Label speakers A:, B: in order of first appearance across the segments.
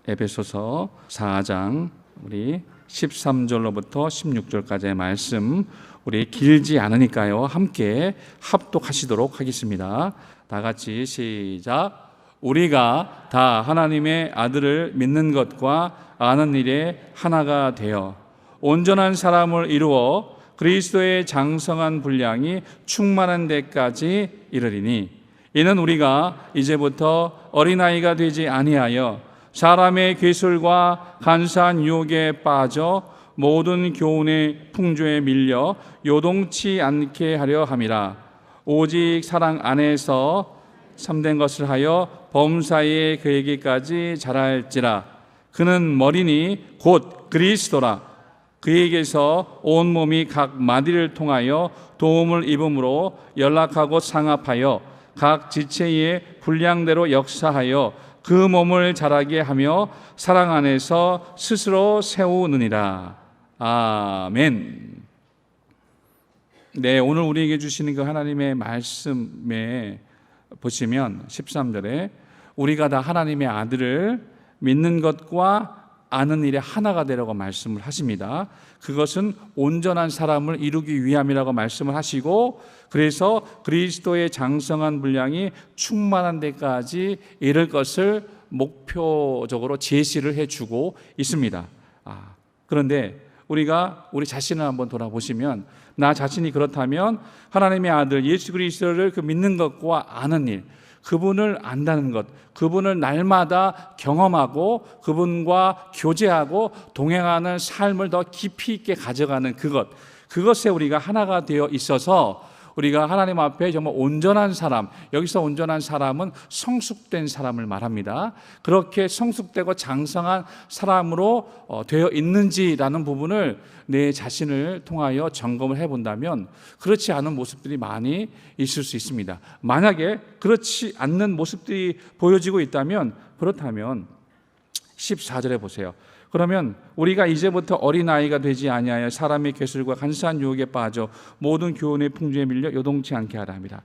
A: 에베소서 4장 우리 13절로부터 16절까지의 말씀, 우리 길지 않으니까요 함께 합독하시도록 하겠습니다. 다 같이 시작. 우리가 다 하나님의 아들을 믿는 것과 아는 일에 하나가 되어 온전한 사람을 이루어 그리스도의 장성한 분량이 충만한 데까지 이르리니, 이는 우리가 이제부터 어린아이가 되지 아니하여 사람의 괴술과 간사한 유혹에 빠져 모든 교훈의 풍조에 밀려 요동치 않게 하려 함이라. 오직 사랑 안에서 참된 것을 하여 범사에 그에게까지 자랄지라. 그는 머리니 곧 그리스도라. 그에게서 온 몸이 각 마디를 통하여 도움을 입음으로 연락하고 상합하여 각 지체의 분량대로 역사하여 그 몸을 자라게 하며 사랑 안에서 스스로 세우느니라. 아멘. 네, 오늘 우리에게 주시는 그 하나님의 말씀에 보시면 13절에 우리가 다 하나님의 아들을 믿는 것과 아는 일에 하나가 되라고 말씀을 하십니다. 그것은 온전한 사람을 이루기 위함이라고 말씀을 하시고, 그래서 그리스도의 장성한 분량이 충만한 데까지 이를 것을 목표적으로 제시를 해주고 있습니다. 그런데 우리가 우리 자신을 한번 돌아보시면, 나 자신이 그렇다면 하나님의 아들 예수 그리스도를 믿는 것과 아는 일, 그분을 안다는 것, 그분을 날마다 경험하고 그분과 교제하고 동행하는 삶을 더 깊이 있게 가져가는 그것에 우리가 하나가 되어 있어서 우리가 하나님 앞에 정말 온전한 사람, 여기서 온전한 사람은 성숙된 사람을 말합니다. 그렇게 성숙되고 장성한 사람으로 되어 있는지라는 부분을 내 자신을 통하여 점검을 해본다면 그렇지 않은 모습들이 많이 있을 수 있습니다. 만약에 그렇지 않는 모습들이 보여지고 있다면, 그렇다면 14절에 보세요. 그러면 우리가 이제부터 어린아이가 되지 아니하여 사람의 괴술과 간사한 유혹에 빠져 모든 교훈의 풍조에 밀려 요동치 않게 하라 합니다.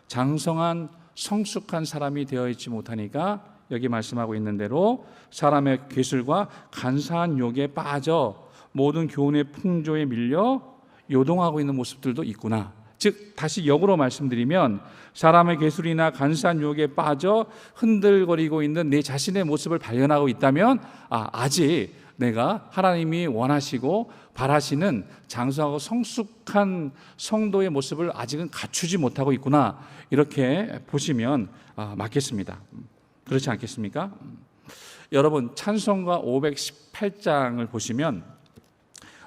A: 장성한 성숙한 사람이 되어 있지 못하니까 여기 말씀하고 있는 대로 사람의 괴술과 간사한 유혹에 빠져 모든 교훈의 풍조에 밀려 요동하고 있는 모습들도 있구나. 즉 다시 역으로 말씀드리면, 사람의 괴술이나 간사한 유혹에 빠져 흔들거리고 있는 내 자신의 모습을 발견하고 있다면 아직 내가 하나님이 원하시고 바라시는 장성하고 성숙한 성도의 모습을 아직은 갖추지 못하고 있구나, 이렇게 보시면 맞겠습니다. 그렇지 않겠습니까? 여러분, 찬송가 518장을 보시면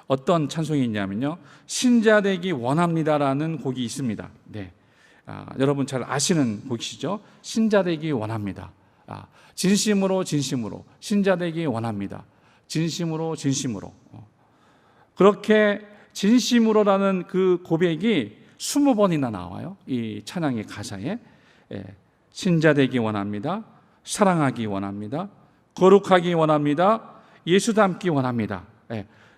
A: 어떤 찬송이 있냐면요, 신자되기 원합니다라는 곡이 있습니다. 네, 여러분 잘 아시는 곡이시죠? 신자되기 원합니다. 진심으로 신자되기 원합니다. 진심으로 그렇게 진심으로라는 그 고백이 20번이나 나와요, 이 찬양의 가사에. 신자되기 원합니다. 사랑하기 원합니다. 거룩하기 원합니다. 예수 닮기 원합니다.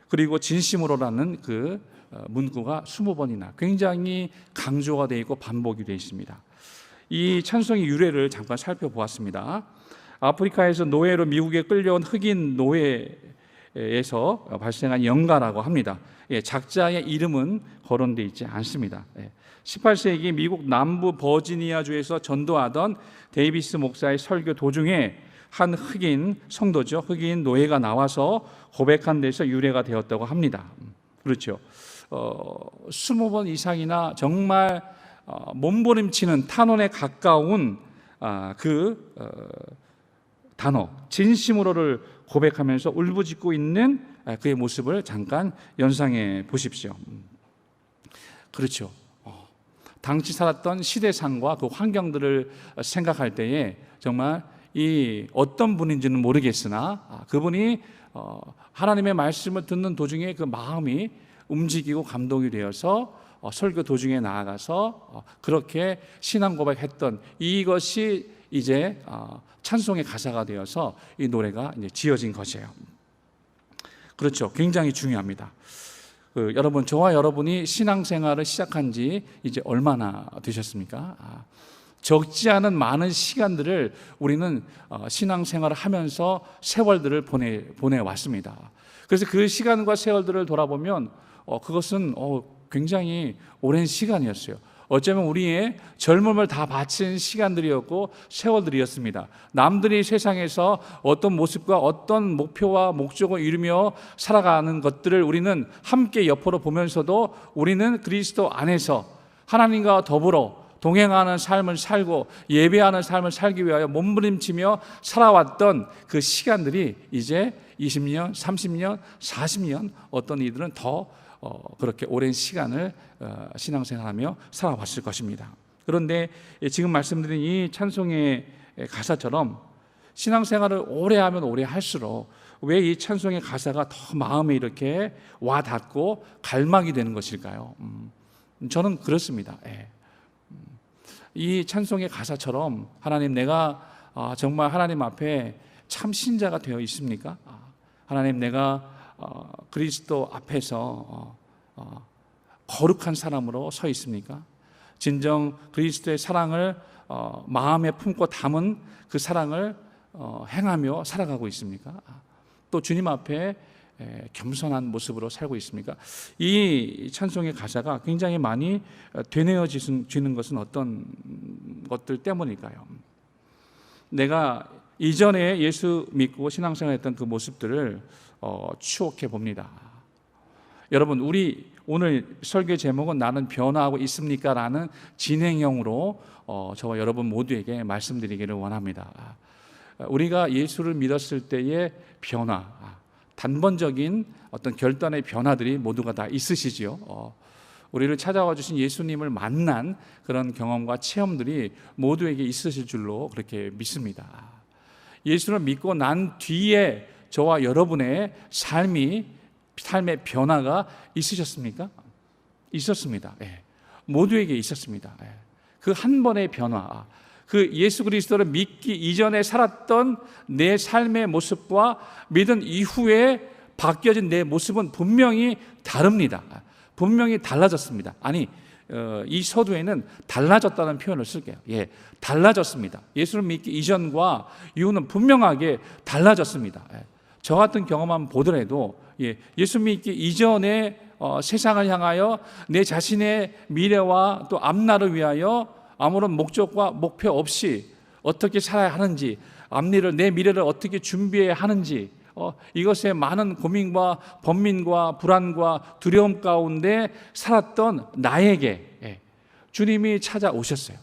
A: 그리고 진심으로라는 그 문구가 20번이나 굉장히 강조가 되어 있고 반복이 되어 있습니다. 이 찬송의 유래를 잠깐 살펴보았습니다. 아프리카에서 노예로 미국에 끌려온 흑인 노예에서 발생한 영가라고 합니다. 작자의 이름은 거론되어 있지 않습니다. 18세기 미국 남부 버지니아주에서 전도하던 데이비스 목사의 설교 도중에 한 흑인 성도죠, 흑인 노예가 나와서 고백한 데서 유래가 되었다고 합니다. 그렇죠. 20번 이상이나 정말 몸부림치는 탄원에 가까운 단어 진심으로를 고백하면서 울부짖고 있는 그의 모습을 잠깐 연상해 보십시오. 그렇죠. 당시 살았던 시대상과 그 환경들을 생각할 때에 정말 이 어떤 분인지는 모르겠으나 그분이 하나님의 말씀을 듣는 도중에 그 마음이 움직이고 감동이 되어서 설교 도중에 나아가서 그렇게 신앙 고백했던 이것이 이제 찬송의 가사가 되어서 이 노래가 이제 지어진 것이에요. 그렇죠. 굉장히 중요합니다. 여러분, 저와 여러분이 신앙생활을 시작한 지 이제 얼마나 되셨습니까? 적지 않은 많은 시간들을 우리는 신앙생활을 하면서 세월들을 보내왔습니다. 그래서 그 시간과 세월들을 돌아보면 그것은 굉장히 오랜 시간이었어요. 어쩌면 우리의 젊음을 다 바친 시간들이었고 세월들이었습니다. 남들이 세상에서 어떤 모습과 어떤 목표와 목적을 이루며 살아가는 것들을 우리는 함께 옆으로 보면서도 우리는 그리스도 안에서 하나님과 더불어 동행하는 삶을 살고 예배하는 삶을 살기 위하여 몸부림치며 살아왔던 그 시간들이 이제 20년, 30년, 40년, 어떤 이들은 더 그렇게 오랜 시간을 신앙생활하며 살아왔을 것입니다. 그런데 지금 말씀드린 이 찬송의 가사처럼 신앙생활을 오래 하면 오래 할수록 왜 이 찬송의 가사가 더 마음에 이렇게 와닿고 갈망이 되는 것일까요? 저는 그렇습니다. 이 찬송의 가사처럼 하나님, 내가 정말 하나님 앞에 참 신자가 되어 있습니까? 하나님, 내가 그리스도 앞에서 거룩한 사람으로 서 있습니까? 진정 그리스도의 사랑을 마음에 품고 담은 그 사랑을 행하며 살아가고 있습니까? 또 주님 앞에 겸손한 모습으로 살고 있습니까? 이 찬송의 가사가 굉장히 많이 되뇌어지는 것은 어떤 것들 때문일까요? 내가 이전에 예수 믿고 신앙생활했던 그 모습들을 추억해 봅니다. 여러분, 우리 오늘 설교 제목은 나는 변화하고 있습니까? 라는 진행형으로 저와 여러분 모두에게 말씀드리기를 원합니다. 우리가 예수를 믿었을 때의 변화, 단번적인 어떤 결단의 변화들이 모두가 다 있으시지요. 우리를 찾아와 주신 예수님을 만난 그런 경험과 체험들이 모두에게 있으실 줄로 그렇게 믿습니다. 예수를 믿고 난 뒤에 저와 여러분의 삶의 변화가 있으셨습니까? 있었습니다. 모두에게 있었습니다. 그 한 번의 변화, 그 예수 그리스도를 믿기 이전에 살았던 내 삶의 모습과 믿은 이후에 바뀌어진 내 모습은 분명히 다릅니다. 분명히 달라졌습니다. 아니, 이 서두에는 달라졌다는 표현을 쓸게요. 달라졌습니다. 예수를 믿기 이전과 이후는 분명하게 달라졌습니다. 저 같은 경험만 보더라도 예수 믿기 이전에 세상을 향하여 내 자신의 미래와 또 앞날을 위하여 아무런 목적과 목표 없이 어떻게 살아야 하는지, 앞일을, 내 미래를 어떻게 준비해야 하는지, 이것에 많은 고민과 번민과 불안과 두려움 가운데 살았던 나에게 주님이 찾아오셨어요.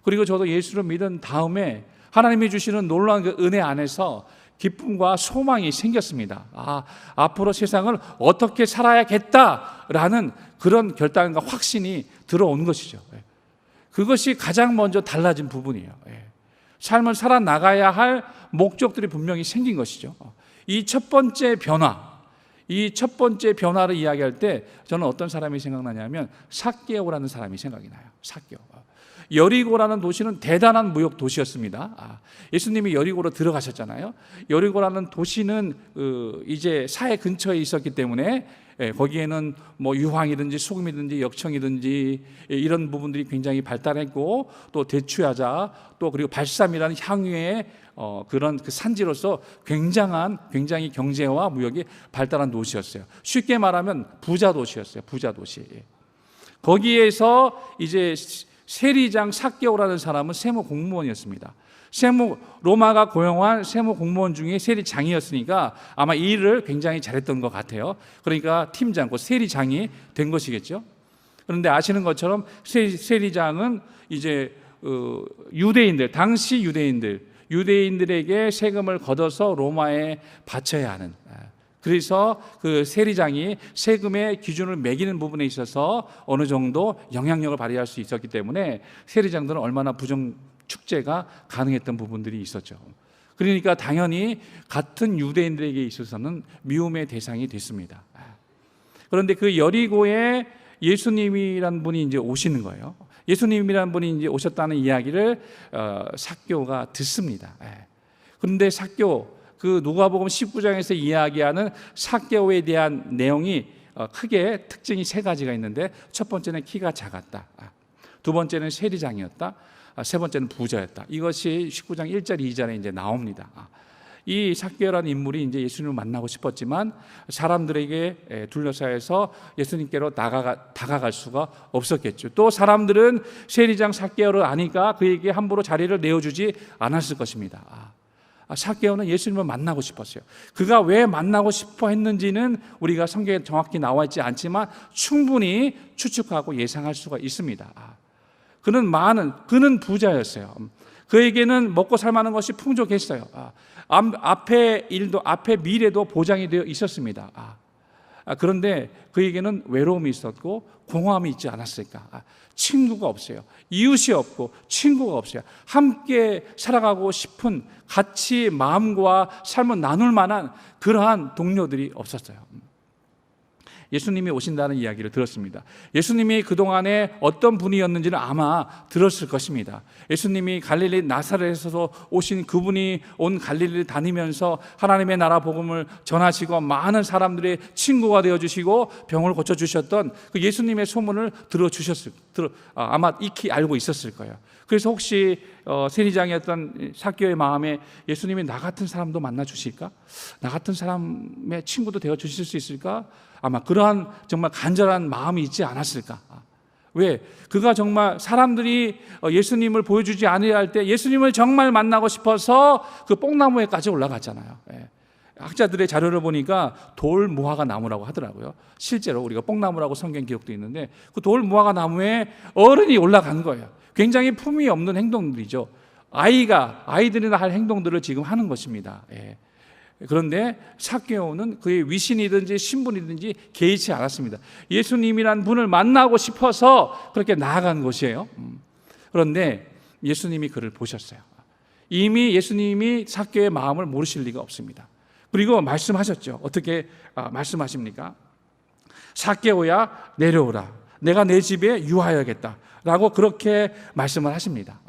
A: 그리고 저도 예수를 믿은 다음에 하나님이 주시는 놀라운 그 은혜 안에서 기쁨과 소망이 생겼습니다. 앞으로 세상을 어떻게 살아야겠다라는 그런 결단과 확신이 들어온 것이죠. 그것이 가장 먼저 달라진 부분이에요. 삶을 살아나가야 할 목적들이 분명히 생긴 것이죠. 이 첫 번째 변화를 이야기할 때 저는 어떤 사람이 생각나냐면 삭개오라는 사람이 생각이 나요. 삭개오. 여리고라는 도시는 대단한 무역 도시였습니다. 예수님이 여리고로 들어가셨잖아요. 여리고라는 도시는 이제 사해 근처에 있었기 때문에 거기에는 뭐 유황이든지 수금이든지 역청이든지 이런 부분들이 굉장히 발달했고, 또 대추야자, 또 그리고 발삼이라는 향유의 그런 그 산지로서 굉장히 경제와 무역이 발달한 도시였어요. 쉽게 말하면 부자 도시였어요. 부자 도시. 거기에서 이제 세리장 삭개오라는 사람은 세무 공무원이었습니다. 로마가 고용한 세무 공무원 중에 세리장이었으니까 아마 이 일을 굉장히 잘했던 것 같아요. 그러니까 팀장, 곧 세리장이 된 것이겠죠. 그런데 아시는 것처럼 세리장은 이제 당시 유대인들에게 세금을 걷어서 로마에 바쳐야 하는, 그래서 그 세리장이 세금의 기준을 매기는 부분에 있어서 어느 정도 영향력을 발휘할 수 있었기 때문에 세리장들은 얼마나 축제가 가능했던 부분들이 있었죠. 그러니까 당연히 같은 유대인들에게 있어서는 미움의 대상이 됐습니다. 그런데 그 여리고에 예수님이란 분이 이제 오시는 거예요. 예수님이란 분이 이제 오셨다는 이야기를 삭개오가 듣습니다. 그런데 그 누가복음 19장에서 이야기하는 삭개오에 대한 내용이 크게 특징이 세 가지가 있는데, 첫 번째는 키가 작았다, 두 번째는 세리장이었다, 세 번째는 부자였다. 이것이 19장 1절 2절에 이제 나옵니다. 이 삭개오라는 인물이 이제 예수님을 만나고 싶었지만 사람들에게 둘러싸여서 예수님께로 다가갈 수가 없었겠죠. 또 사람들은 세리장 삭개오를 아니까 그에게 함부로 자리를 내어주지 않았을 것입니다. 삭개오는 예수님을 만나고 싶었어요. 그가 왜 만나고 싶어 했는지는 우리가 성경에 정확히 나와 있지 않지만 충분히 추측하고 예상할 수가 있습니다. 그는 부자였어요. 그에게는 먹고 살만한 것이 풍족했어요. 앞에 미래도 보장이 되어 있었습니다. 그런데 그에게는 외로움이 있었고 공허함이 있지 않았을까? 친구가 없어요. 이웃이 없고 친구가 없어요. 함께 살아가고 싶은 같이 마음과 삶을 나눌 만한 그러한 동료들이 없었어요. 예수님이 오신다는 이야기를 들었습니다. 예수님이 그동안에 어떤 분이었는지는 아마 들었을 것입니다. 예수님이 갈릴리 나사렛에서 오신 그분이 온 갈릴리를 다니면서 하나님의 나라 복음을 전하시고 많은 사람들의 친구가 되어주시고 병을 고쳐주셨던 그 예수님의 소문을 아마 익히 알고 있었을 거예요. 그래서 혹시 세리장이었던 삭개오의 마음에 예수님이 나 같은 사람도 만나 주실까? 나 같은 사람의 친구도 되어 주실 수 있을까? 아마 그러한 정말 간절한 마음이 있지 않았을까? 왜? 그가 정말 사람들이 예수님을 보여주지 않으려 할 때 예수님을 정말 만나고 싶어서 그 뽕나무에까지 올라갔잖아요. 학자들의 자료를 보니까 돌무화과 나무라고 하더라고요. 실제로 우리가 뽕나무라고 성경 기록도 있는데 그 돌무화과 나무에 어른이 올라간 거예요. 굉장히 품위 없는 행동들이죠. 아이들이나 할 행동들을 지금 하는 것입니다. 그런데 삭개오는 그의 위신이든지 신분이든지 개의치 않았습니다. 예수님이란 분을 만나고 싶어서 그렇게 나아간 것이에요. 그런데 예수님이 그를 보셨어요. 이미 예수님이 삭개오의 마음을 모르실 리가 없습니다. 그리고 말씀하셨죠. 어떻게 말씀하십니까? 삭개오야 내려오라. 내가 내 집에 유하여야겠다 라고 그렇게 말씀을 하십니다.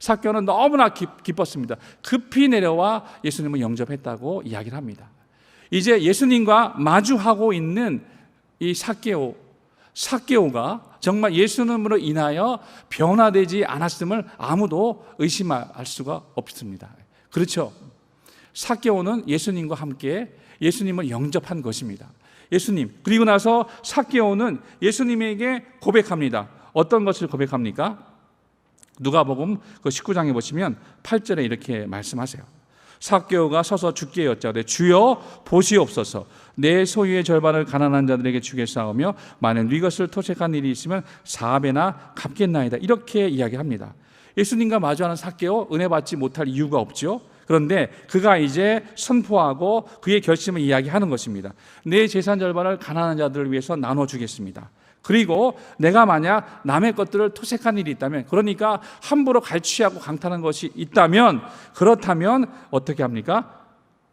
A: 삭개오는 너무나 기뻤습니다. 급히 내려와 예수님을 영접했다고 이야기를 합니다. 이제 예수님과 마주하고 있는 이 삭개오가 정말 예수님으로 인하여 변화되지 않았음을 아무도 의심할 수가 없습니다. 그렇죠. 삭개오는 예수님과 함께 예수님을 영접한 것입니다. 그리고 나서 삭개오는 예수님에게 고백합니다. 어떤 것을 고백합니까? 누가복음 그 19장에 보시면 8절에 이렇게 말씀하세요. 삭개오가 서서 주께 여짜오되 주여 보시옵소서 내 소유의 절반을 가난한 자들에게 주겠사오며 만일 네 것을 토색한 일이 있으면 4배나 갚겠나이다. 이렇게 이야기합니다. 예수님과 마주하는 삭개오 은혜 받지 못할 이유가 없죠. 그런데 그가 이제 선포하고 그의 결심을 이야기하는 것입니다. 내 재산 절반을 가난한 자들을 위해서 나눠주겠습니다. 그리고 내가 만약 남의 것들을 토색한 일이 있다면, 그러니까 함부로 갈취하고 강탈한 것이 있다면, 그렇다면 어떻게 합니까?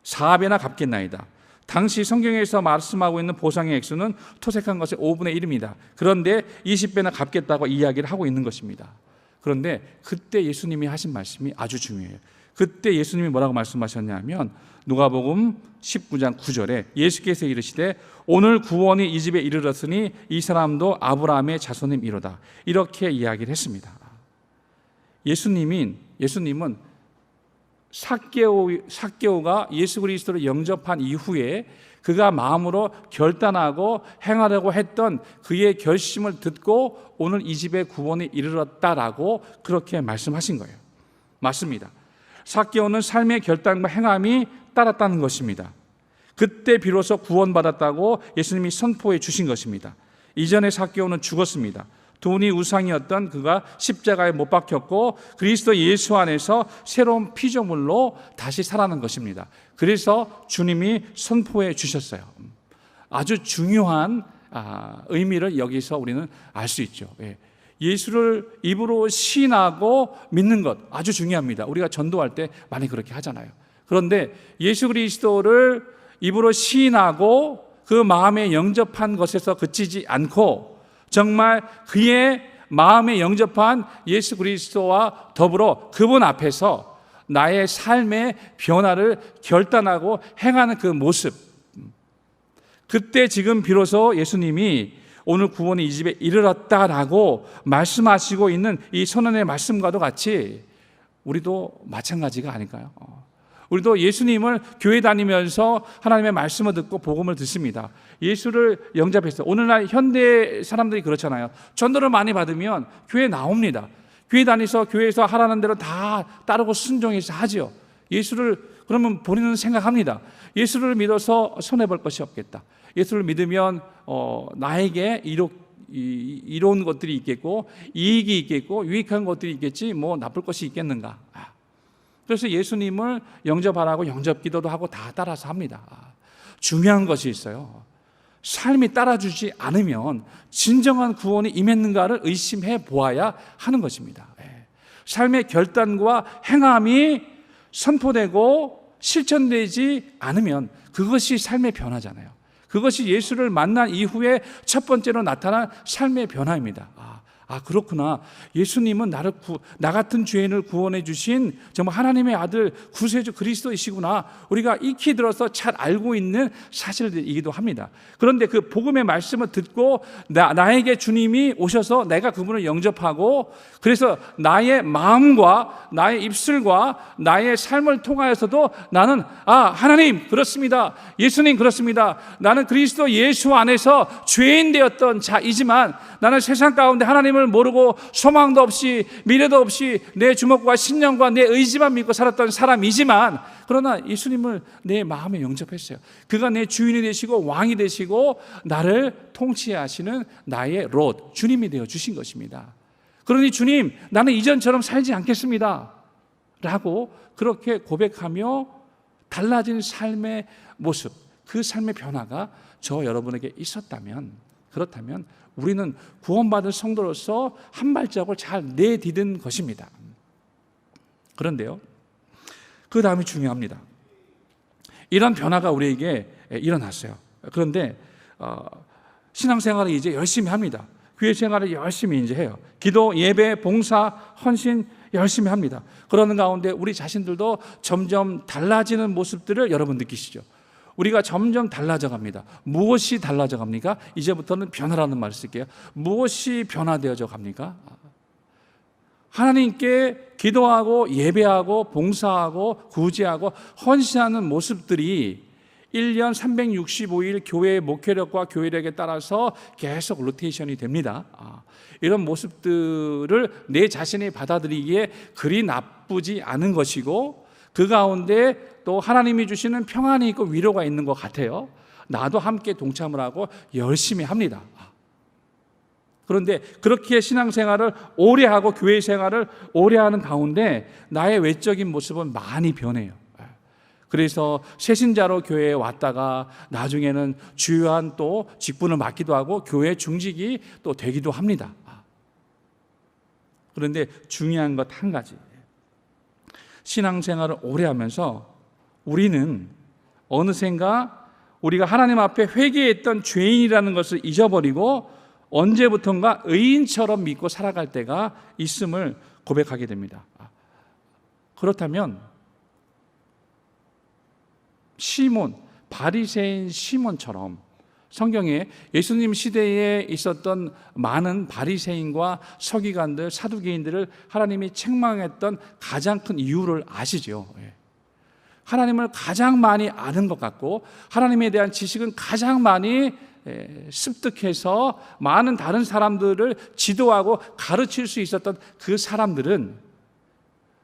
A: 4배나 갚겠나이다. 당시 성경에서 말씀하고 있는 보상의 액수는 토색한 것의 5분의 1입니다. 그런데 20배나 갚겠다고 이야기를 하고 있는 것입니다. 그런데 그때 예수님이 하신 말씀이 아주 중요해요. 그때 예수님이 뭐라고 말씀하셨냐면 누가복음 19장 9절에 예수께서 이르시되 오늘 구원이 이 집에 이르렀으니 이 사람도 아브라함의 자손임이로다. 이렇게 이야기를 했습니다. 예수님은 삭개오가 예수 그리스도를 영접한 이후에 그가 마음으로 결단하고 행하려고 했던 그의 결심을 듣고 오늘 이 집에 구원이 이르렀다라고 그렇게 말씀하신 거예요. 맞습니다. 삭개오는 삶의 결단과 행함이 따랐다는 것입니다. 그때 비로소 구원받았다고 예수님이 선포해 주신 것입니다. 이전에 삭개오는 죽었습니다. 돈이 우상이었던 그가 십자가에 못 박혔고 그리스도 예수 안에서 새로운 피조물로 다시 살아난 것입니다. 그래서 주님이 선포해 주셨어요. 아주 중요한 의미를 여기서 우리는 알 수 있죠. 예수를 입으로 시인하고 믿는 것 아주 중요합니다. 우리가 전도할 때 많이 그렇게 하잖아요. 그런데 예수 그리스도를 입으로 시인하고 그 마음에 영접한 것에서 그치지 않고 정말 그의 마음에 영접한 예수 그리스도와 더불어 그분 앞에서 나의 삶의 변화를 결단하고 행하는 그 모습, 그때 지금 비로소 예수님이 오늘 구원이 이 집에 이르렀다라고 말씀하시고 있는 이 선언의 말씀과도 같이 우리도 마찬가지가 아닐까요? 우리도 예수님을 교회 다니면서 하나님의 말씀을 듣고 복음을 듣습니다. 예수를 영접했어요. 오늘날 현대 사람들이 그렇잖아요. 전도를 많이 받으면 교회 나옵니다. 교회 다니서 교회에서 하라는 대로 다 따르고 순종해서 하죠. 예수를 그러면 본인은 생각합니다. 예수를 믿어서 손해볼 것이 없겠다. 예수를 믿으면 나에게 이로운 것들이 있겠고 이익이 있겠고 유익한 것들이 있겠지 뭐 나쁠 것이 있겠는가. 그래서 예수님을 영접하라고 영접 기도도 하고 다 따라서 합니다. 중요한 것이 있어요. 삶이 따라주지 않으면 진정한 구원이 임했는가를 의심해 보아야 하는 것입니다. 삶의 결단과 행함이 선포되고 실천되지 않으면 그것이 삶의 변화잖아요. 그것이 예수를 만난 이후에 첫 번째로 나타난 삶의 변화입니다. 그렇구나. 예수님은 나 같은 죄인을 구원해 주신 정말 하나님의 아들 구세주 그리스도이시구나. 우리가 익히 들어서 잘 알고 있는 사실이기도 합니다. 그런데 그 복음의 말씀을 듣고 나에게 주님이 오셔서 내가 그분을 영접하고 그래서 나의 마음과 나의 입술과 나의 삶을 통하여서도 나는 하나님 그렇습니다. 예수님 그렇습니다. 나는 그리스도 예수 안에서 죄인 되었던 자이지만 나는 세상 가운데 하나님을 모르고 소망도 없이 미래도 없이 내 주먹과 신념과 내 의지만 믿고 살았던 사람이지만 그러나 예수님을 내 마음에 영접했어요. 그가 내 주인이 되시고 왕이 되시고 나를 통치하시는 나의 롯 주님이 되어 주신 것입니다. 그러니 주님 나는 이전처럼 살지 않겠습니다 라고 그렇게 고백하며 달라진 삶의 모습, 그 삶의 변화가 저 여러분에게 있었다면 그렇다면 우리는 구원받은 성도로서 한 발자국을 잘 내디딘 것입니다. 그런데요, 그 다음이 중요합니다. 이런 변화가 우리에게 일어났어요. 그런데 신앙생활을 이제 열심히 합니다. 교회 생활을 열심히 이제 해요. 기도, 예배, 봉사, 헌신 열심히 합니다. 그러는 가운데 우리 자신들도 점점 달라지는 모습들을 여러분 느끼시죠? 우리가 점점 달라져 갑니다. 무엇이 달라져 갑니까? 이제부터는 변화라는 말을 쓸게요. 무엇이 변화되어져 갑니까? 하나님께 기도하고 예배하고 봉사하고 구제하고 헌신하는 모습들이 1년 365일 교회의 목회력과 교회력에 따라서 계속 로테이션이 됩니다. 이런 모습들을 내 자신이 받아들이기에 그리 나쁘지 않은 것이고 그 가운데 또 하나님이 주시는 평안이 있고 위로가 있는 것 같아요. 나도 함께 동참을 하고 열심히 합니다. 그런데 그렇게 신앙생활을 오래 하고 교회 생활을 오래 하는 가운데 나의 외적인 모습은 많이 변해요. 그래서 새신자로 교회에 왔다가 나중에는 주요한 또 직분을 맡기도 하고 교회 중직이 또 되기도 합니다. 그런데 중요한 것 한 가지, 신앙생활을 오래 하면서 우리는 어느샌가 우리가 하나님 앞에 회개했던 죄인이라는 것을 잊어버리고 언제부턴가 의인처럼 믿고 살아갈 때가 있음을 고백하게 됩니다. 그렇다면 시몬, 바리새인 시몬처럼 성경에 예수님 시대에 있었던 많은 바리새인과 서기관들, 사두개인들을 하나님이 책망했던 가장 큰 이유를 아시죠? 하나님을 가장 많이 아는 것 같고 하나님에 대한 지식은 가장 많이 습득해서 많은 다른 사람들을 지도하고 가르칠 수 있었던 그 사람들은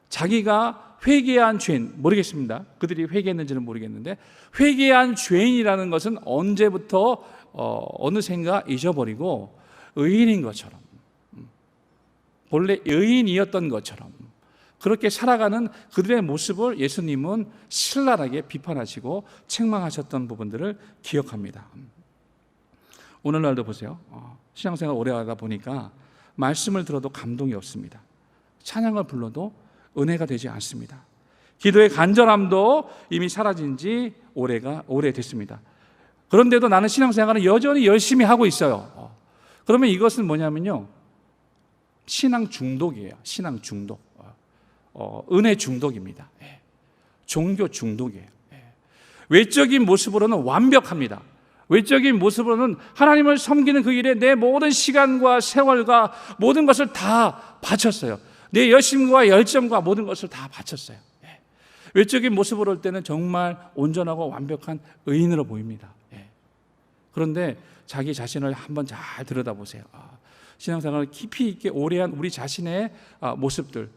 A: 자기가 회개한 죄인, 모르겠습니다. 그들이 회개했는지는 모르겠는데 회개한 죄인이라는 것은 언제부터 어느샌가 잊어버리고 의인인 것처럼, 본래 의인이었던 것처럼 그렇게 살아가는 그들의 모습을 예수님은 신랄하게 비판하시고 책망하셨던 부분들을 기억합니다. 오늘날도 보세요. 신앙생활 오래 하다 보니까 말씀을 들어도 감동이 없습니다. 찬양을 불러도 은혜가 되지 않습니다. 기도의 간절함도 이미 사라진 지 오래됐습니다. 그런데도 나는 신앙생활을 여전히 열심히 하고 있어요. 그러면 이것은 뭐냐면요, 신앙 중독이에요. 신앙 중독. 은혜 중독입니다. 종교 중독이에요. 외적인 모습으로는 완벽합니다. 외적인 모습으로는 하나님을 섬기는 그 일에 내 모든 시간과 세월과 모든 것을 다 바쳤어요. 내 열심과 열정과 모든 것을 다 바쳤어요. 외적인 모습으로 볼 때는 정말 온전하고 완벽한 의인으로 보입니다. 그런데 자기 자신을 한번 잘 들여다보세요. 신앙생활을 깊이 있게 오래한 우리 자신의 모습들,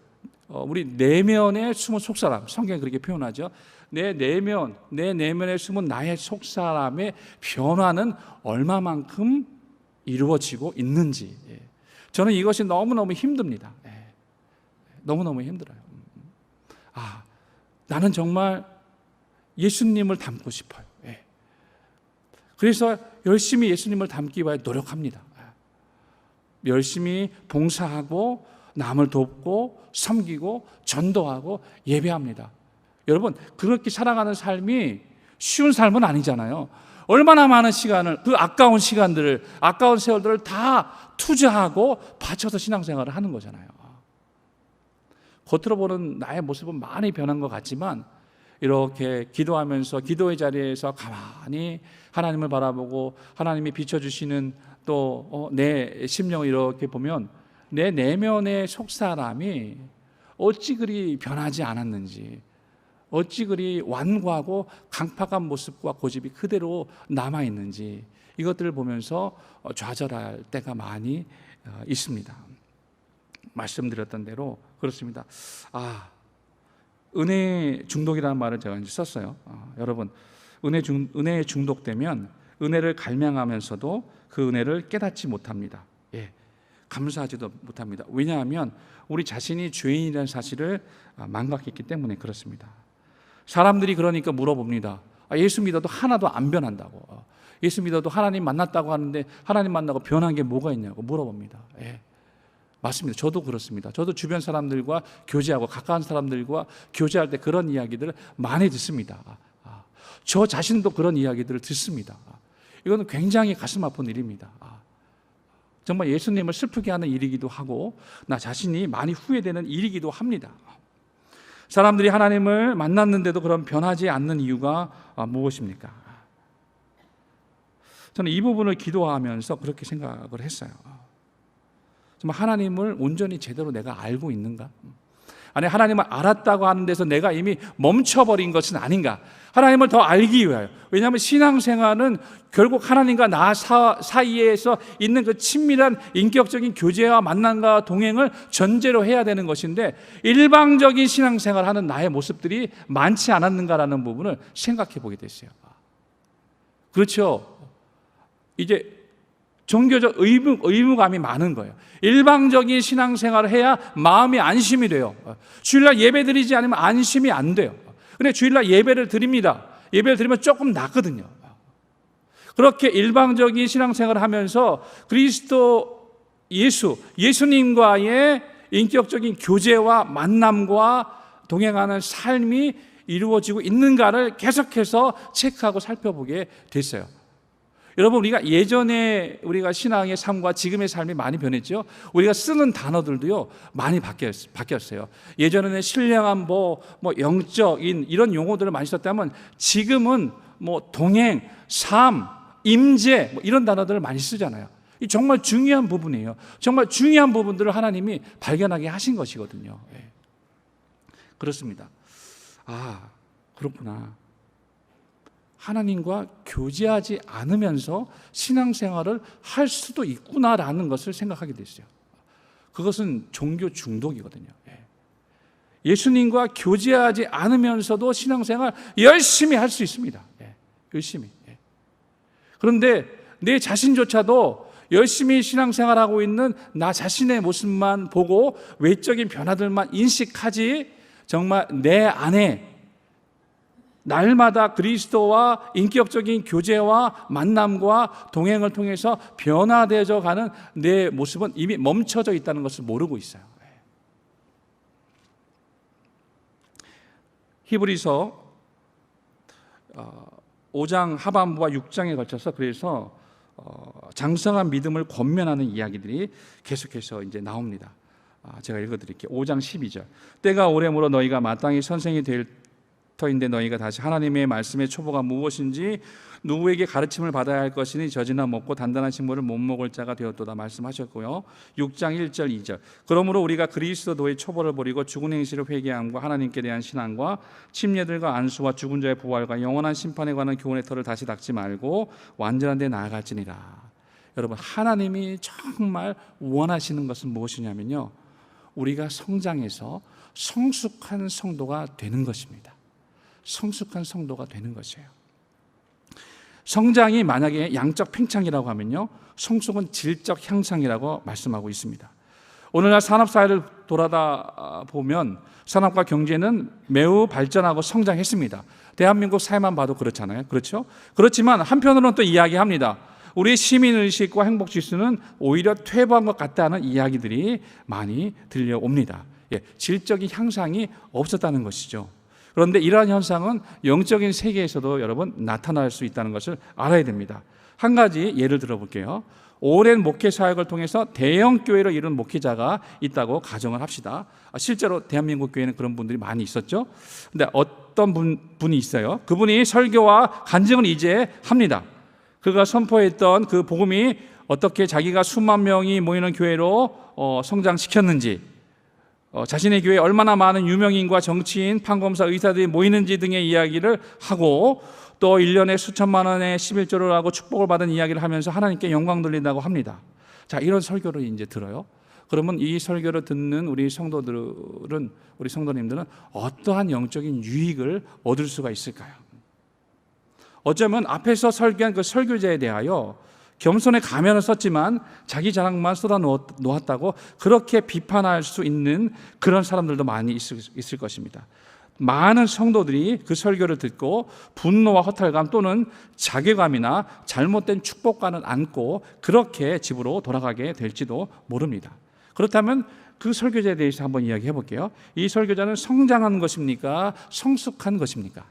A: 우리 내면에 숨은 속사람, 성경이 그렇게 표현하죠. 내 내면에 숨은 나의 속사람의 변화는 얼마만큼 이루어지고 있는지, 저는 이것이 너무너무 힘듭니다. 너무너무 힘들어요. 나는 정말 예수님을 닮고 싶어요. 그래서 열심히 예수님을 닮기 위해 노력합니다. 열심히 봉사하고 남을 돕고 섬기고 전도하고 예배합니다. 여러분, 그렇게 살아가는 삶이 쉬운 삶은 아니잖아요. 얼마나 많은 시간을, 그 아까운 시간들을, 아까운 세월들을 다 투자하고 바쳐서 신앙생활을 하는 거잖아요. 겉으로 보는 나의 모습은 많이 변한 것 같지만 이렇게 기도하면서 기도의 자리에서 가만히 하나님을 바라보고 하나님이 비춰주시는 또 내 심령을 이렇게 보면 내 내면의 속사람이 어찌 그리 변하지 않았는지, 어찌 그리 완고하고 강팍한 모습과 고집이 그대로 남아있는지, 이것들을 보면서 좌절할 때가 많이 있습니다. 말씀드렸던 대로 그렇습니다. 은혜 중독이라는 말을 제가 이제 썼어요. 여러분, 은혜에 중독되면 은혜를 갈망하면서도 그 은혜를 깨닫지 못합니다. 감사하지도 못합니다. 왜냐하면 우리 자신이 죄인이라는 사실을 망각했기 때문에 그렇습니다. 사람들이 그러니까 물어봅니다. 예수 믿어도 하나도 안 변한다고. 예수 믿어도 하나님 만났다고 하는데 하나님 만나고 변한 게 뭐가 있냐고 물어봅니다. 맞습니다. 저도 그렇습니다. 저도 주변 사람들과 교제하고 가까운 사람들과 교제할 때 그런 이야기들을 많이 듣습니다. 저 자신도 그런 이야기들을 듣습니다. 이건 굉장히 가슴 아픈 일입니다. 정말 예수님을 슬프게 하는 일이기도 하고 나 자신이 많이 후회되는 일이기도 합니다. 사람들이 하나님을 만났는데도 그런 변하지 않는 이유가 무엇입니까? 저는 이 부분을 기도하면서 그렇게 생각을 했어요. 정말 하나님을 온전히 제대로 내가 알고 있는가? 아니, 하나님을 알았다고 하는 데서 내가 이미 멈춰버린 것은 아닌가? 하나님을 더 알기 위하여. 왜냐하면 신앙생활은 결국 하나님과 나 사이에서 있는 그 친밀한 인격적인 교제와 만남과 동행을 전제로 해야 되는 것인데 일방적인 신앙생활을 하는 나의 모습들이 많지 않았는가라는 부분을 생각해 보게 됐어요. 그렇죠. 이제 종교적 의무감이 많은 거예요. 일방적인 신앙생활을 해야 마음이 안심이 돼요. 주일날 예배 드리지 않으면 안심이 안 돼요. 근데 주일날 예배를 드립니다. 예배를 드리면 조금 낫거든요. 그렇게 일방적인 신앙생활을 하면서 그리스도 예수님과의 인격적인 교제와 만남과 동행하는 삶이 이루어지고 있는가를 계속해서 체크하고 살펴보게 됐어요. 여러분, 우리가 예전에 우리가 신앙의 삶과 지금의 삶이 많이 변했죠. 우리가 쓰는 단어들도요 많이 바뀌었어요. 예전에는 신령한 영적인 이런 용어들을 많이 썼다면 지금은 동행, 삶, 임재 이런 단어들을 많이 쓰잖아요. 이 정말 중요한 부분이에요. 정말 중요한 부분들을 하나님이 발견하게 하신 것이거든요. 그렇습니다. 그렇구나. 하나님과 교제하지 않으면서 신앙생활을 할 수도 있구나라는 것을 생각하게 됐어요. 그것은 종교 중독이거든요. 예수님과 교제하지 않으면서도 신앙생활 열심히 할 수 있습니다. 열심히. 그런데 내 자신조차도 열심히 신앙생활하고 있는 나 자신의 모습만 보고 외적인 변화들만 인식하지 정말 내 안에 날마다 그리스도와 인격적인 교제와 만남과 동행을 통해서 변화되어 가는 내 모습은 이미 멈춰져 있다는 것을 모르고 있어요. 히브리서 5장 하반부와 6장에 걸쳐서 그래서 장성한 믿음을 권면하는 이야기들이 계속해서 이제 나옵니다. 제가 읽어드릴게요. 5장 12절. 때가 오래므로 너희가 마땅히 선생이 될 터인데 너희가 다시 하나님의 말씀의 초보가 무엇인지 누구에게 가르침을 받아야 할 것이니 젖이나 먹고 단단한 식물을 못 먹을 자가 되었도다 말씀하셨고요. 6장 1절 2절 그러므로 우리가 그리스도의 초보를 버리고 죽은 행실을 회개함과 하나님께 대한 신앙과 침례들과 안수와 죽은 자의 부활과 영원한 심판에 관한 교훈의 터를 다시 닦지 말고 완전한 데 나아갈지니라. 여러분, 하나님이 정말 원하시는 것은 무엇이냐면요, 우리가 성장해서 성숙한 성도가 되는 것입니다. 성숙한 성도가 되는 것이에요. 성장이 만약에 양적 팽창이라고 하면요, 성숙은 질적 향상이라고 말씀하고 있습니다. 오늘날 산업사회를 돌아다 보면 산업과 경제는 매우 발전하고 성장했습니다. 대한민국 사회만 봐도 그렇잖아요. 그렇죠? 그렇지만 한편으로는 또 이야기합니다. 우리의 시민의식과 행복지수는 오히려 퇴보한 것 같다는 이야기들이 많이 들려옵니다. 질적인 향상이 없었다는 것이죠. 그런데 이러한 현상은 영적인 세계에서도 여러분 나타날 수 있다는 것을 알아야 됩니다. 한 가지 예를 들어볼게요. 오랜 목회 사역을 통해서 대형 교회를 이룬 목회자가 있다고 가정을 합시다. 실제로 대한민국 교회는 그런 분들이 많이 있었죠. 근데 어떤 분이 있어요. 그분이 설교와 간증을 이제 합니다. 그가 선포했던 그 복음이 어떻게 자기가 수만 명이 모이는 교회로 성장시켰는지, 자신의 교회에 얼마나 많은 유명인과 정치인, 판검사, 의사들이 모이는지 등의 이야기를 하고, 또 1년에 수천만 원의 11조를 하고 축복을 받은 이야기를 하면서 하나님께 영광 돌린다고 합니다. 자, 이런 설교를 이제 들어요. 그러면 이 설교를 듣는 우리 성도님들은 어떠한 영적인 유익을 얻을 수가 있을까요? 어쩌면 앞에서 설교한 그 설교자에 대하여 겸손의 가면을 썼지만 자기 자랑만 쏟아 놓았다고 그렇게 비판할 수 있는 그런 사람들도 많이 있을 것입니다. 많은 성도들이 그 설교를 듣고 분노와 허탈감 또는 자괴감이나 잘못된 축복과는 안고 그렇게 집으로 돌아가게 될지도 모릅니다. 그렇다면 그 설교자에 대해서 한번 이야기해 볼게요. 이 설교자는 성장한 것입니까? 성숙한 것입니까?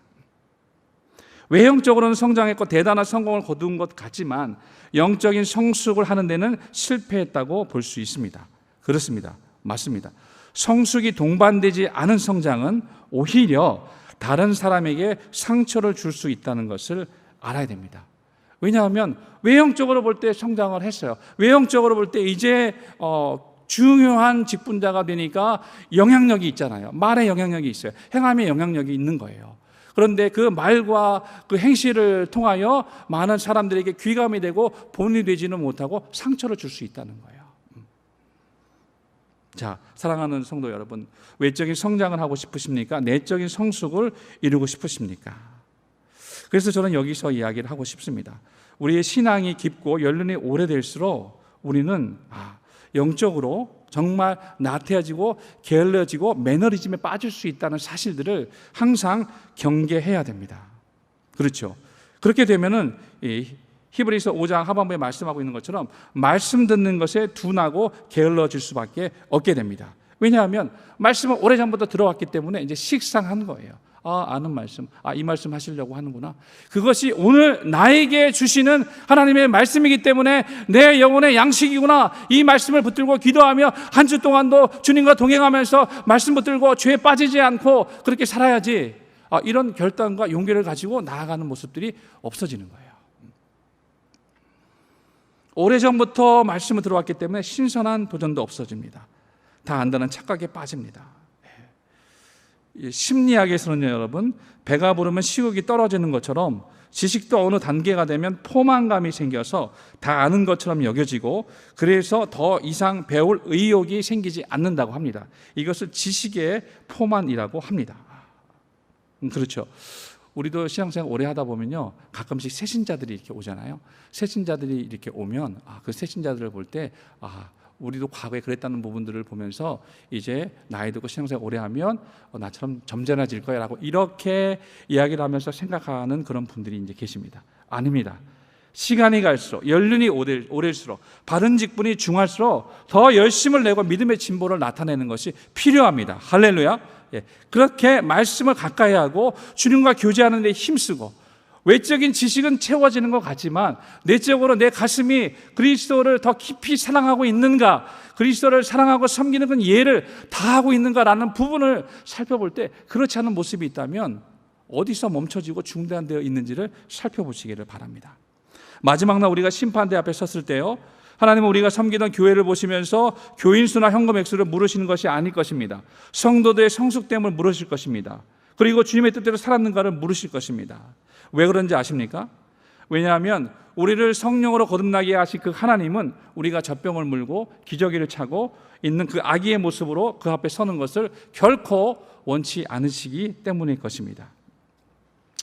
A: 외형적으로는 성장했고 대단한 성공을 거둔 것 같지만 영적인 성숙을 하는 데는 실패했다고 볼 수 있습니다. 그렇습니다. 맞습니다. 성숙이 동반되지 않은 성장은 오히려 다른 사람에게 상처를 줄 수 있다는 것을 알아야 됩니다. 왜냐하면 외형적으로 볼 때 성장을 했어요. 외형적으로 볼 때 이제 중요한 직분자가 되니까 영향력이 있잖아요. 말에 영향력이 있어요. 행함에 영향력이 있는 거예요. 그런데 그 말과 그 행실을 통하여 많은 사람들에게 귀감이 되고 본이 되지는 못하고 상처를 줄 수 있다는 거예요. 자, 사랑하는 성도 여러분, 외적인 성장을 하고 싶으십니까? 내적인 성숙을 이루고 싶으십니까? 그래서 저는 여기서 이야기를 하고 싶습니다. 우리의 신앙이 깊고 연륜이 오래될수록 우리는 영적으로 정말 나태해지고 게을러지고 매너리즘에 빠질 수 있다는 사실들을 항상 경계해야 됩니다. 그렇죠? 그렇게 되면은 히브리서 5장 하반부에 말씀하고 있는 것처럼 말씀 듣는 것에 둔하고 게을러질 수밖에 없게 됩니다. 왜냐하면 말씀은 오래전부터 들어왔기 때문에 이제 식상한 거예요. 아는 말씀, 이 말씀 하시려고 하는구나. 그것이 오늘 나에게 주시는 하나님의 말씀이기 때문에 내 영혼의 양식이구나. 이 말씀을 붙들고 기도하며 한 주 동안도 주님과 동행하면서 말씀 붙들고 죄에 빠지지 않고 그렇게 살아야지. 이런 결단과 용기를 가지고 나아가는 모습들이 없어지는 거예요. 오래전부터 말씀을 들어왔기 때문에 신선한 도전도 없어집니다. 다 안다는 착각에 빠집니다. 심리학에서는 여러분, 배가 부르면 식욕이 떨어지는 것처럼 지식도 어느 단계가 되면 포만감이 생겨서 다 아는 것처럼 여겨지고 그래서 더 이상 배울 의욕이 생기지 않는다고 합니다. 이것을 지식의 포만이라고 합니다. 그렇죠. 우리도 신앙생활 오래 하다 보면요, 가끔씩 새신자들이 이렇게 오잖아요. 새신자들이 이렇게 오면 그 새신자들을 볼 때 우리도 과거에 그랬다는 부분들을 보면서 이제 나이 들고 신앙생활 오래 하면 나처럼 점잖아질 거야 라고 이렇게 이야기를 하면서 생각하는 그런 분들이 이제 계십니다. 아닙니다. 시간이 갈수록 연륜이 오래일수록 바른 직분이 중할수록 더 열심을 내고 믿음의 진보를 나타내는 것이 필요합니다. 할렐루야. 그렇게 말씀을 가까이 하고 주님과 교제하는 데 힘쓰고 외적인 지식은 채워지는 것 같지만 내적으로 내 가슴이 그리스도를 더 깊이 사랑하고 있는가, 그리스도를 사랑하고 섬기는 건 예를 다하고 있는가라는 부분을 살펴볼 때 그렇지 않은 모습이 있다면 어디서 멈춰지고 중단되어 있는지를 살펴보시기를 바랍니다. 마지막 날 우리가 심판대 앞에 섰을 때요, 하나님은 우리가 섬기던 교회를 보시면서 교인 수나 현금 액수를 물으시는 것이 아닐 것입니다. 성도들의 성숙됨을 물으실 것입니다. 그리고 주님의 뜻대로 살았는가를 물으실 것입니다. 왜 그런지 아십니까? 왜냐하면 우리를 성령으로 거듭나게 하신 그 하나님은 우리가 젖병을 물고 기저귀를 차고 있는 그 아기의 모습으로 그 앞에 서는 것을 결코 원치 않으시기 때문일 것입니다.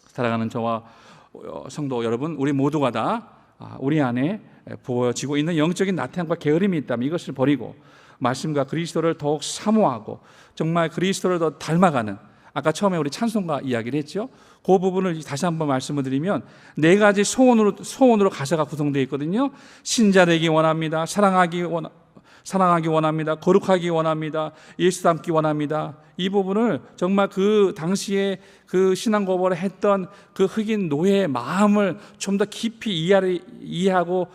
A: 사랑하는 저와 성도 여러분, 우리 모두가 다 우리 안에 보여지고 있는 영적인 나태함과 게으름이 있다면 이것을 버리고 말씀과 그리스도를 더욱 사모하고 정말 그리스도를 더 닮아가는, 아까 처음에 우리 찬송가 이야기를 했죠. 그 부분을 다시 한번 말씀을 드리면 4가지 소원으로 가사가 구성되어 있거든요. 신자 되기 원합니다. 사랑하기 원합니다. 거룩하기 원합니다. 예수 닮기 원합니다. 이 부분을 정말 그 당시에 그 신앙 고백을 했던 그 흑인 노예의 마음을 좀 더 깊이 이해하고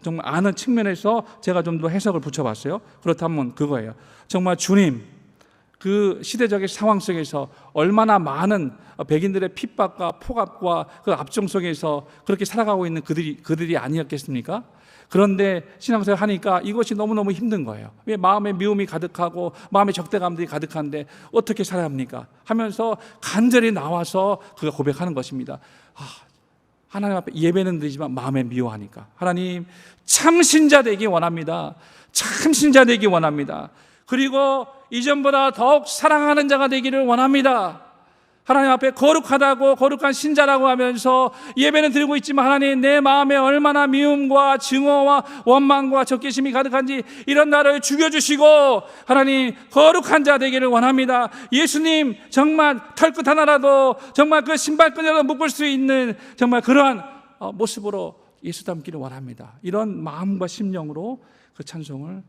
A: 정말 아는 측면에서 제가 좀 더 해석을 붙여봤어요. 그렇다면 그거예요. 정말 주님, 그 시대적인 상황 속에서 얼마나 많은 백인들의 핍박과 폭압과 그 압정 속에서 그렇게 살아가고 있는 그들이 아니었겠습니까? 그런데 신앙생활 하니까 이것이 너무너무 힘든 거예요. 왜 마음에 미움이 가득하고 마음에 적대감들이 가득한데 어떻게 살아야 합니까? 하면서 간절히 나와서 그가 고백하는 것입니다. 하나님 앞에 예배는 드리지만 마음에 미워하니까, 하나님, 참 신자 되기 원합니다. 참 신자 되기 원합니다. 그리고 이전보다 더욱 사랑하는 자가 되기를 원합니다. 하나님 앞에 거룩하다고, 거룩한 신자라고 하면서 예배는 드리고 있지만 하나님, 내 마음에 얼마나 미움과 증오와 원망과 적개심이 가득한지 이런 나를 죽여주시고 하나님, 거룩한 자 되기를 원합니다. 예수님, 정말 털끝 하나라도 정말 그 신발끈이라도 묶을 수 있는 정말 그러한 모습으로 예수 닮기를 원합니다. 이런 마음과 심령으로 그 찬송을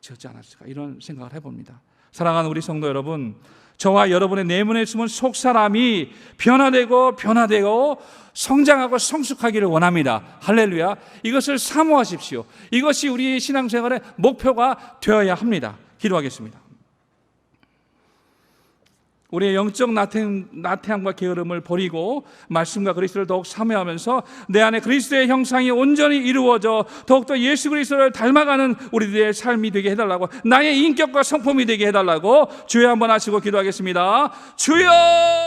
A: 지었지 않았을까, 이런 생각을 해봅니다. 사랑하는 우리 성도 여러분, 저와 여러분의 내면에 숨은 속사람이 변화되고 성장하고 성숙하기를 원합니다. 할렐루야. 이것을 사모하십시오. 이것이 우리 신앙생활의 목표가 되어야 합니다. 기도하겠습니다. 우리의 영적 나태함과 게으름을 버리고 말씀과 그리스도를 더욱 사모하면서 내 안에 그리스도의 형상이 온전히 이루어져 더욱더 예수 그리스도를 닮아가는 우리들의 삶이 되게 해달라고, 나의 인격과 성품이 되게 해달라고 주여 한번 하시고 기도하겠습니다. 주여!